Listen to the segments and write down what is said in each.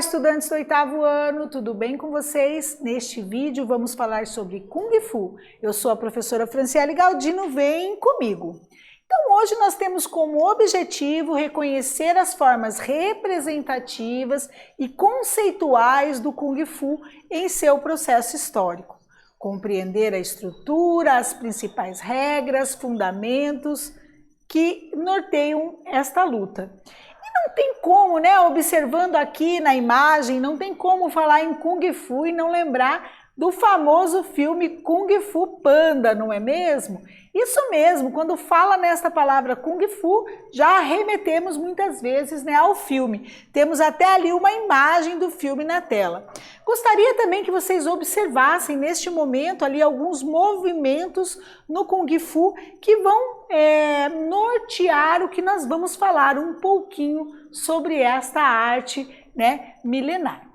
estudantes do 8º ano, tudo bem com vocês? Neste vídeo vamos falar sobre Kung Fu. Eu sou a professora Franciele Galdino, vem comigo. Então hoje nós temos como objetivo reconhecer as formas representativas e conceituais do Kung Fu em seu processo histórico. Compreender a estrutura, as principais regras, fundamentos que norteiam esta luta. Não tem como, né, observando aqui na imagem, não tem como falar em Kung Fu e não lembrar do famoso filme Kung Fu Panda, não é mesmo? Isso mesmo, quando fala nesta palavra Kung Fu, já remetemos muitas vezes, né, ao filme. Temos até ali uma imagem do filme na tela. Gostaria também que vocês observassem neste momento ali alguns movimentos no Kung Fu que vão nortear o que nós vamos falar um pouquinho sobre esta arte, né, milenar.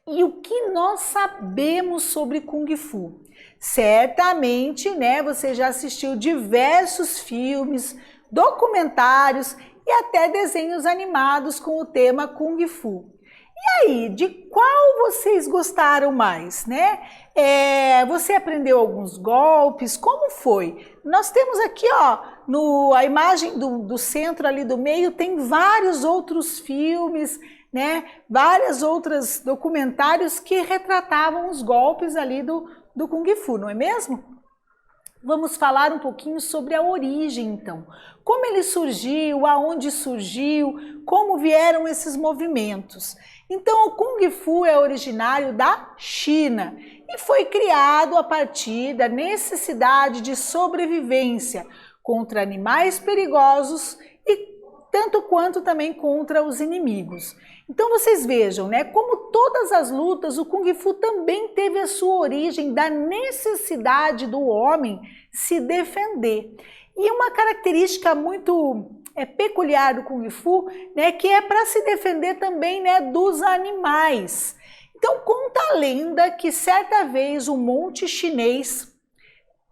E o que nós sabemos sobre Kung Fu? Certamente, né, você já assistiu diversos filmes, documentários e até desenhos animados com o tema Kung Fu. E aí, de qual vocês gostaram mais, né? Você aprendeu alguns golpes? Como foi? Nós temos aqui, ó, a imagem do centro ali do meio, tem vários outros filmes, né? Vários outros documentários que retratavam os golpes ali do Kung Fu, não é mesmo? Vamos falar um pouquinho sobre a origem, então. Como ele surgiu, aonde surgiu, como vieram esses movimentos. Então, o Kung Fu é originário da China e foi criado a partir da necessidade de sobrevivência contra animais perigosos e tanto quanto também contra os inimigos. Então vocês vejam, né, como todas as lutas, o Kung Fu também teve a sua origem da necessidade do homem se defender. E uma característica muito peculiar do Kung Fu, né, que é para se defender também, né, dos animais. Então conta a lenda que certa vez o monte chinês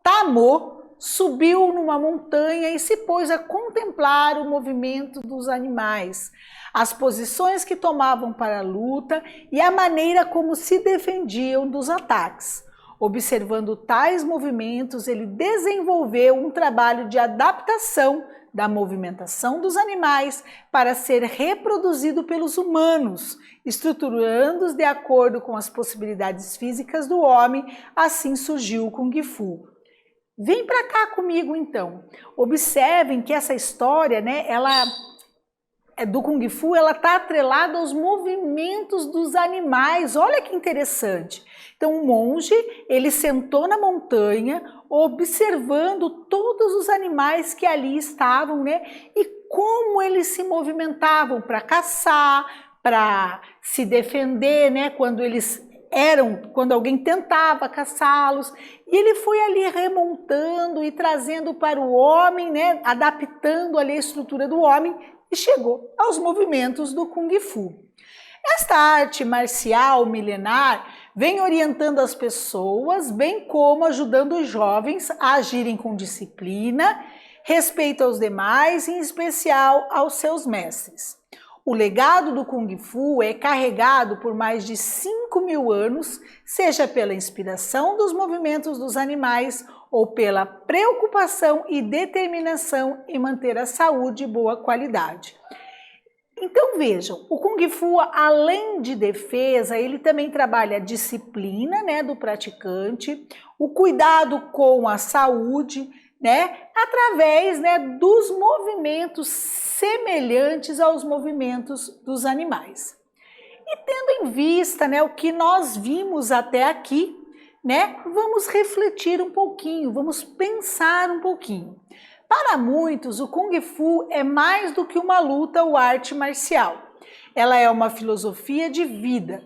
Tamo subiu numa montanha e se pôs a contemplar o movimento dos animais, as posições que tomavam para a luta e a maneira como se defendiam dos ataques. Observando tais movimentos, ele desenvolveu um trabalho de adaptação da movimentação dos animais para ser reproduzido pelos humanos, estruturando-os de acordo com as possibilidades físicas do homem. Assim surgiu o Kung Fu. Vem para cá comigo então. Observem que essa história, né, do Kung Fu, ela está atrelada aos movimentos dos animais. Olha que interessante. Então o monge, ele sentou na montanha, observando todos os animais que ali estavam, né, e como eles se movimentavam para caçar, para se defender, né, quando alguém tentava caçá-los, e ele foi ali remontando e trazendo para o homem, né, adaptando ali a estrutura do homem e chegou aos movimentos do Kung Fu. Esta arte marcial milenar vem orientando as pessoas, bem como ajudando os jovens a agirem com disciplina, respeito aos demais, em especial aos seus mestres. O legado do Kung Fu é carregado por mais de 5.000 anos, seja pela inspiração dos movimentos dos animais ou pela preocupação e determinação em manter a saúde e boa qualidade. Então vejam, o Kung Fu, além de defesa, ele também trabalha a disciplina, né, do praticante, o cuidado com a saúde, né, através, né, dos movimentos semelhantes aos movimentos dos animais. E tendo em vista, né, o que nós vimos até aqui, né, vamos refletir um pouquinho, vamos pensar um pouquinho. Para muitos, o Kung Fu é mais do que uma luta ou arte marcial. Ela é uma filosofia de vida.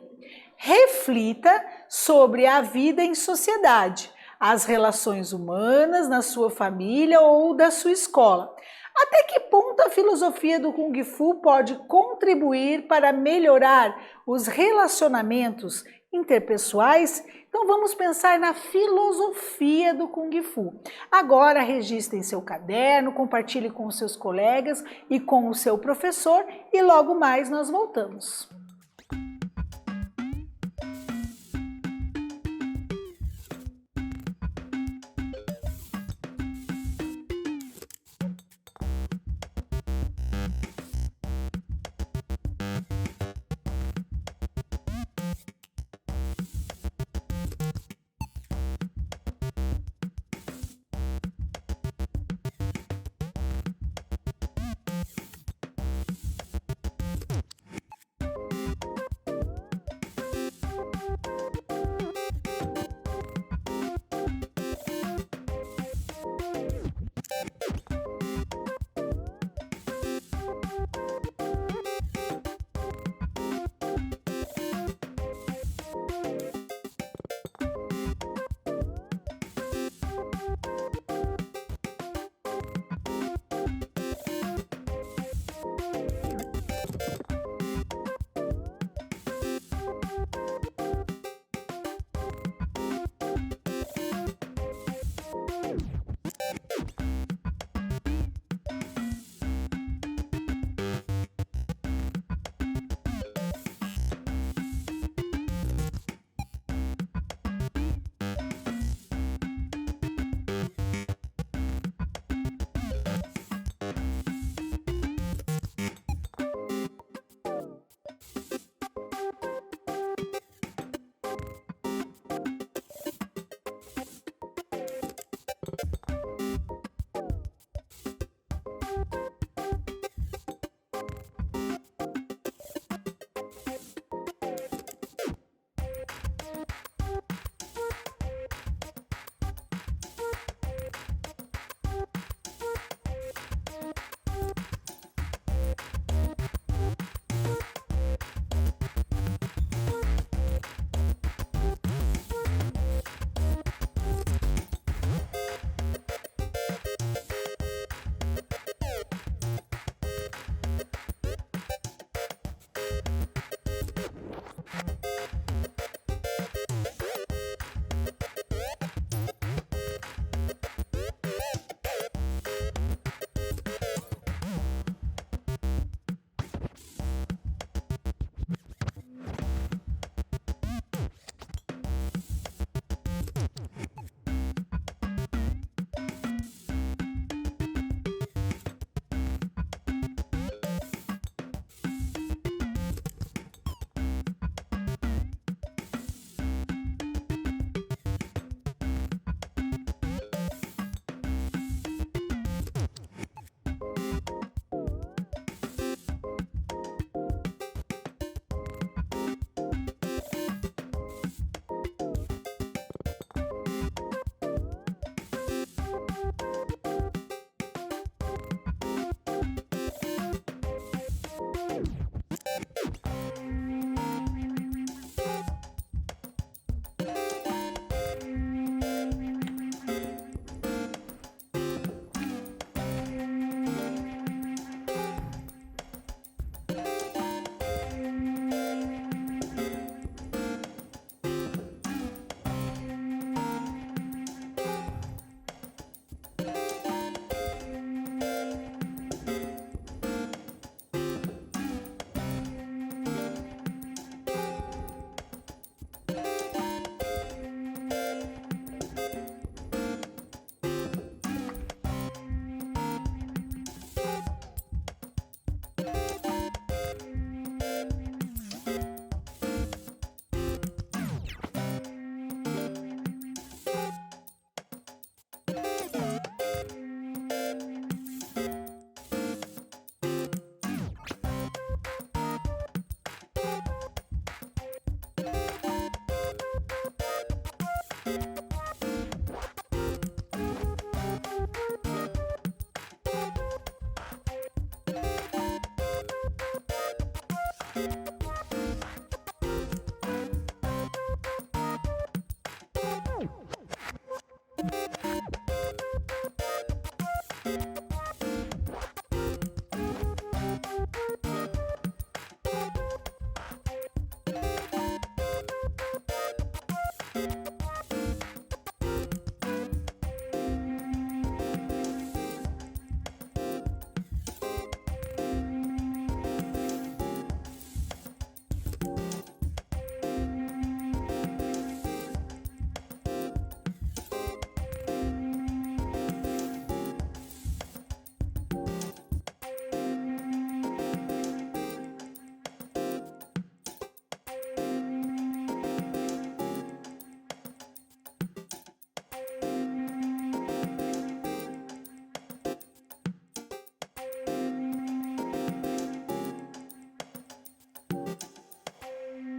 Reflita sobre a vida em sociedade, as relações humanas, na sua família ou da sua escola. Até que ponto a filosofia do Kung Fu pode contribuir para melhorar os relacionamentos interpessoais? Então vamos pensar na filosofia do Kung Fu. Agora registre em seu caderno, compartilhe com os seus colegas e com o seu professor e logo mais nós voltamos.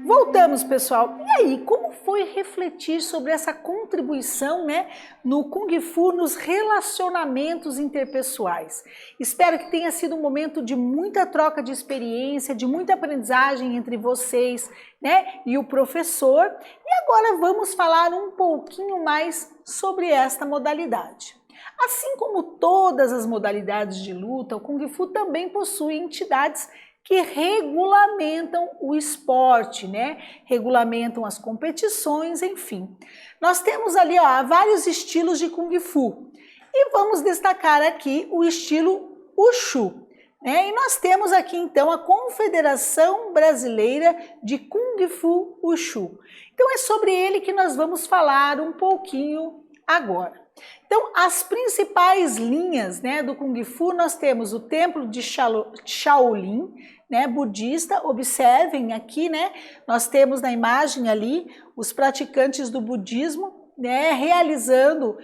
Voltamos, pessoal. E aí, como foi refletir sobre essa contribuição, né, no Kung Fu nos relacionamentos interpessoais? Espero que tenha sido um momento de muita troca de experiência, de muita aprendizagem entre vocês, né, e o professor. E agora vamos falar um pouquinho mais sobre esta modalidade. Assim como todas as modalidades de luta, o Kung Fu também possui entidades que regulamentam o esporte, né? Regulamentam as competições, enfim. Nós temos ali, ó, vários estilos de Kung Fu e vamos destacar aqui o estilo Wushu, né? E nós temos aqui então a Confederação Brasileira de Kung Fu Wushu. Então é sobre ele que nós vamos falar um pouquinho agora. Então, as principais linhas, né, do Kung Fu, nós temos o Templo de Shaolin, né, budista. Observem aqui, né, nós temos na imagem ali os praticantes do budismo, né, realizando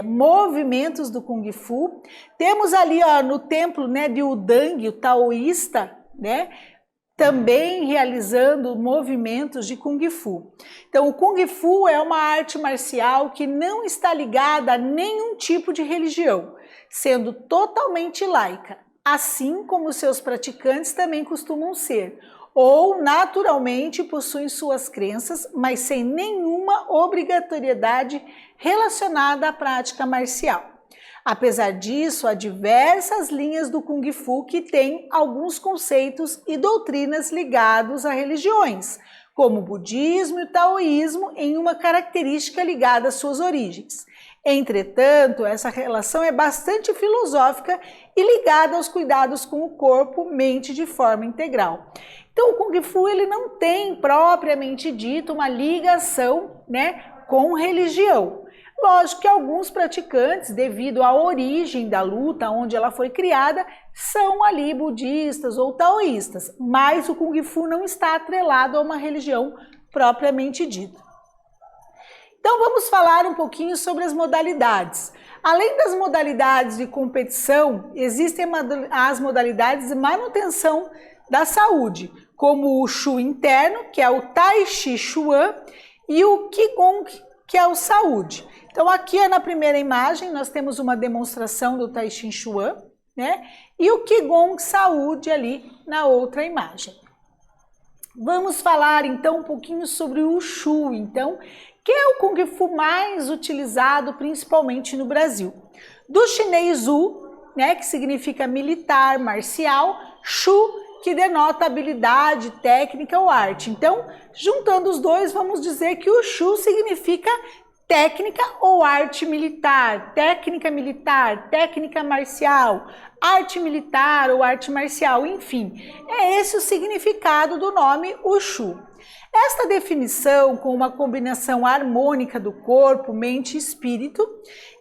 movimentos do Kung Fu. Temos ali, ó, no templo, né, de Wudang, o taoísta, né, também realizando movimentos de Kung Fu. Então, o Kung Fu é uma arte marcial que não está ligada a nenhum tipo de religião, sendo totalmente laica, assim como seus praticantes também costumam ser, ou naturalmente possuem suas crenças, mas sem nenhuma obrigatoriedade relacionada à prática marcial. Apesar disso, há diversas linhas do Kung Fu que têm alguns conceitos e doutrinas ligados a religiões, como o budismo e o taoísmo, em uma característica ligada às suas origens. Entretanto, essa relação é bastante filosófica e ligada aos cuidados com o corpo, mente de forma integral. Então, o Kung Fu ele não tem propriamente dito uma ligação, né, com religião. Lógico que alguns praticantes, devido à origem da luta, onde ela foi criada, são ali budistas ou taoístas, mas o Kung Fu não está atrelado a uma religião propriamente dita. Então vamos falar um pouquinho sobre as modalidades. Além das modalidades de competição, existem as modalidades de manutenção da saúde, como o Wushu interno, que é o Tai Chi Chuan, e o Qigong, que é o saúde. Então aqui na primeira imagem nós temos uma demonstração do Tai Chi Chuan, né? E o Qigong saúde ali na outra imagem. Vamos falar então um pouquinho sobre o Wushu, então, que é o Kung Fu mais utilizado principalmente no Brasil. Do chinês Wu, né, que significa militar, marcial, Shu, que denota habilidade, técnica ou arte. Então, juntando os dois, vamos dizer que o Wushu significa técnica ou arte militar, técnica marcial, arte militar ou arte marcial, enfim. É esse o significado do nome Wushu. Esta definição, com uma combinação harmônica do corpo, mente e espírito,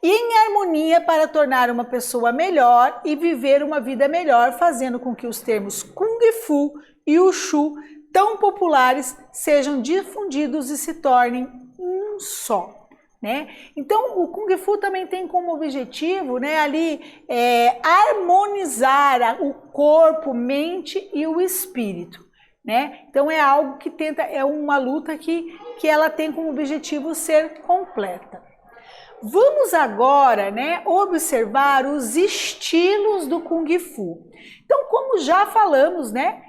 e em harmonia para tornar uma pessoa melhor e viver uma vida melhor, fazendo com que os termos Kung Fu e Wushu, tão populares, sejam difundidos e se tornem um só. Né? Então, o Kung Fu também tem como objetivo, né, ali, harmonizar o corpo, mente e o espírito. Né? Então é algo que tenta, é uma luta que ela tem como objetivo ser completa. Vamos agora, né, observar os estilos do Kung Fu. Então, como já falamos, né,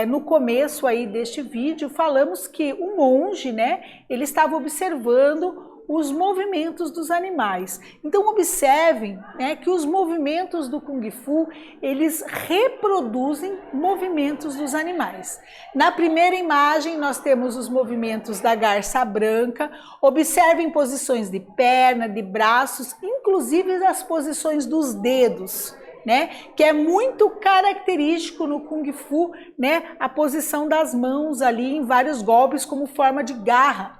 no começo aí deste vídeo, falamos que o monge, né, ele estava observando os movimentos dos animais. Então observem, né, que os movimentos do Kung Fu, eles reproduzem movimentos dos animais. Na primeira imagem nós temos os movimentos da garça branca. Observem posições de perna, de braços, inclusive as posições dos dedos, né, que é muito característico no Kung Fu, né, a posição das mãos ali em vários golpes como forma de garra.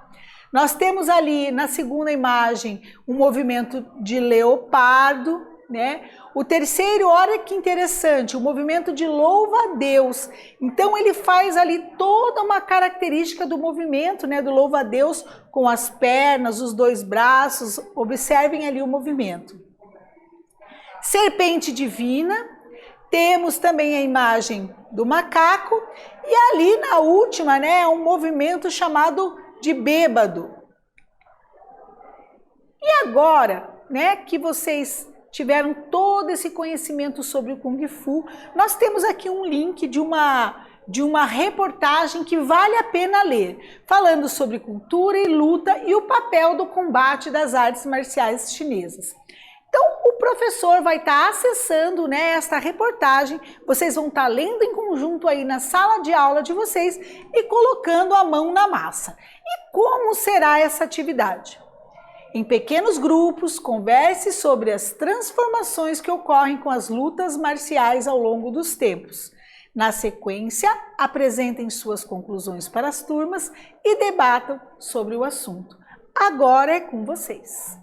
Nós temos ali na segunda imagem um movimento de leopardo, né? O terceiro, olha que interessante, o movimento de louva-a-Deus. Então ele faz ali toda uma característica do movimento, né, do louva-a-Deus com as pernas, os dois braços. Observem ali o movimento. Serpente divina, Temos também a imagem do macaco e ali na última, né, um movimento chamado de bêbado. E agora, né, que vocês tiveram todo esse conhecimento sobre o Kung Fu, nós temos aqui um link de uma reportagem que vale a pena ler, falando sobre cultura e luta e o papel do combate das artes marciais chinesas. Então, o professor vai estar acessando, né, esta reportagem, vocês vão estar lendo em conjunto aí na sala de aula de vocês e colocando a mão na massa. E como será essa atividade? Em pequenos grupos, converse sobre as transformações que ocorrem com as lutas marciais ao longo dos tempos. Na sequência, apresentem suas conclusões para as turmas e debatam sobre o assunto. Agora é com vocês.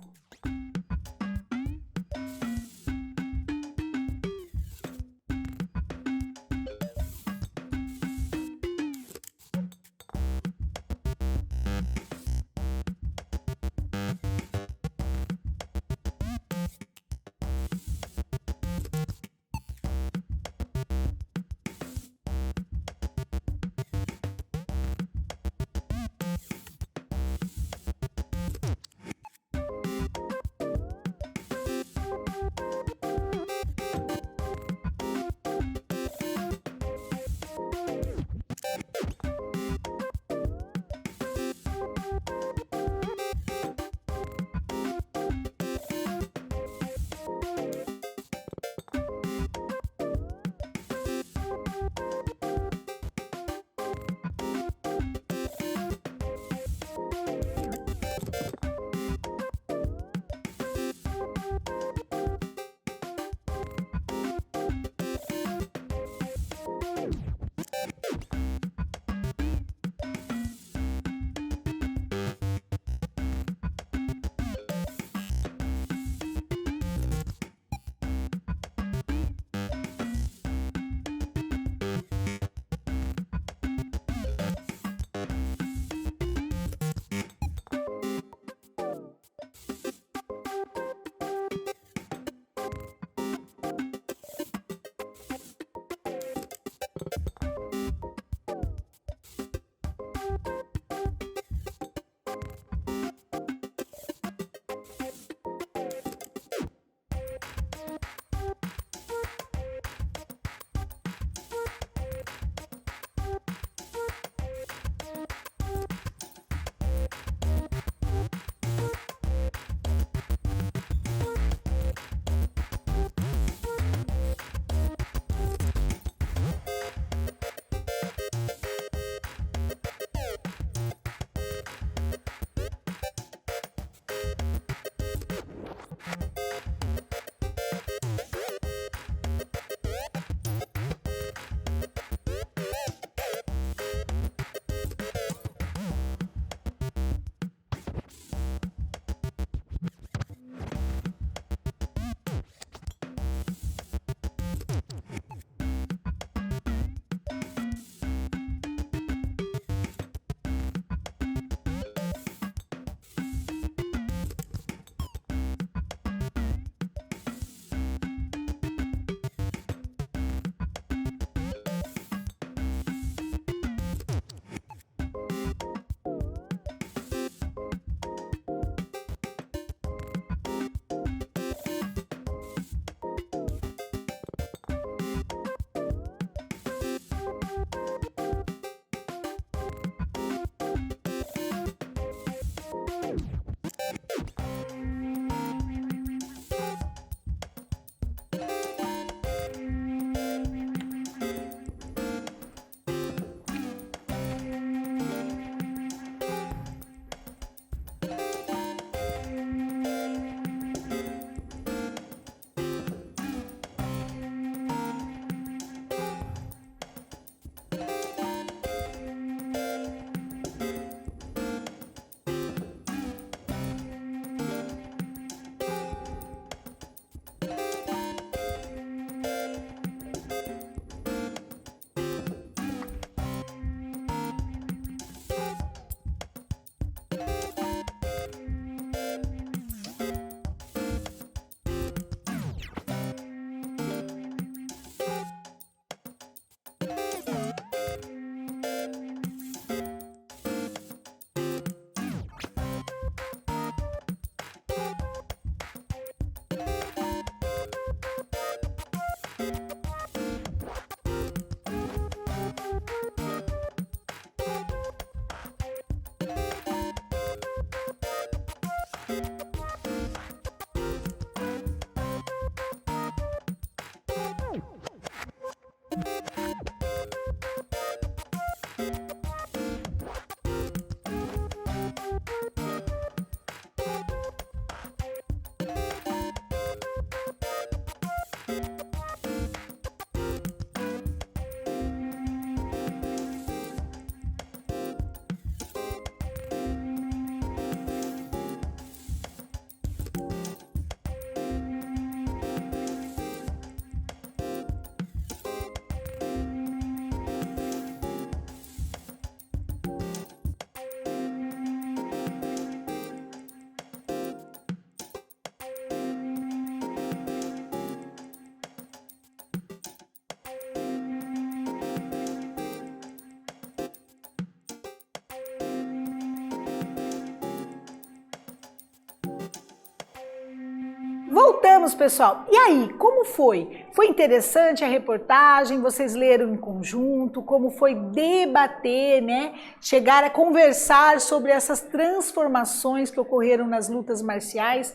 voltamos, pessoal. E aí, como foi? Foi interessante a reportagem? Vocês leram em conjunto? Como foi debater, né? Chegar a conversar sobre essas transformações que ocorreram nas lutas marciais?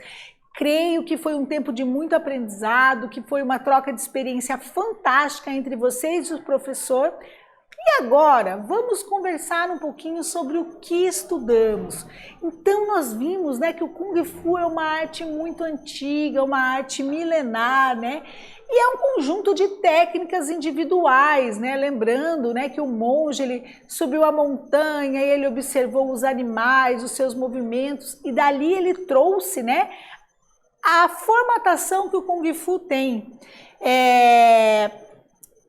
Creio que foi um tempo de muito aprendizado, que foi uma troca de experiência fantástica entre vocês e o professor. E agora, vamos conversar um pouquinho sobre o que estudamos. Então, nós vimos, né, que o Kung Fu é uma arte muito antiga, uma arte milenar, né? E é um conjunto de técnicas individuais, né? Lembrando, né, que o monge, ele subiu a montanha e ele observou os animais, os seus movimentos, e dali ele trouxe, né, a formatação que o Kung Fu tem.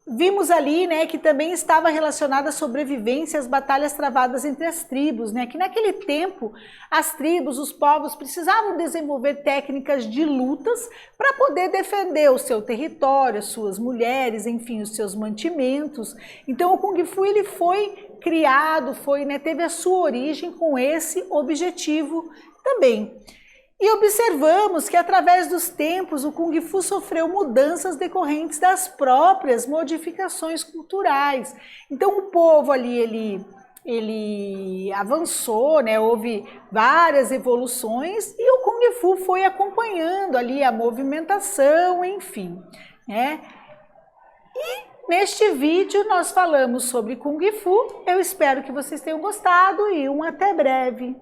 Vimos ali, né, que também estava relacionada à sobrevivência às batalhas travadas entre as tribos, né, que naquele tempo as tribos, os povos precisavam desenvolver técnicas de lutas para poder defender o seu território, as suas mulheres, enfim, os seus mantimentos. Então o Kung Fu ele foi criado, né, teve a sua origem com esse objetivo também. E observamos que através dos tempos o Kung Fu sofreu mudanças decorrentes das próprias modificações culturais. Então o povo ali, ele avançou, né? Houve várias evoluções e o Kung Fu foi acompanhando ali a movimentação, enfim, né? E neste vídeo nós falamos sobre Kung Fu. Eu espero que vocês tenham gostado e até breve.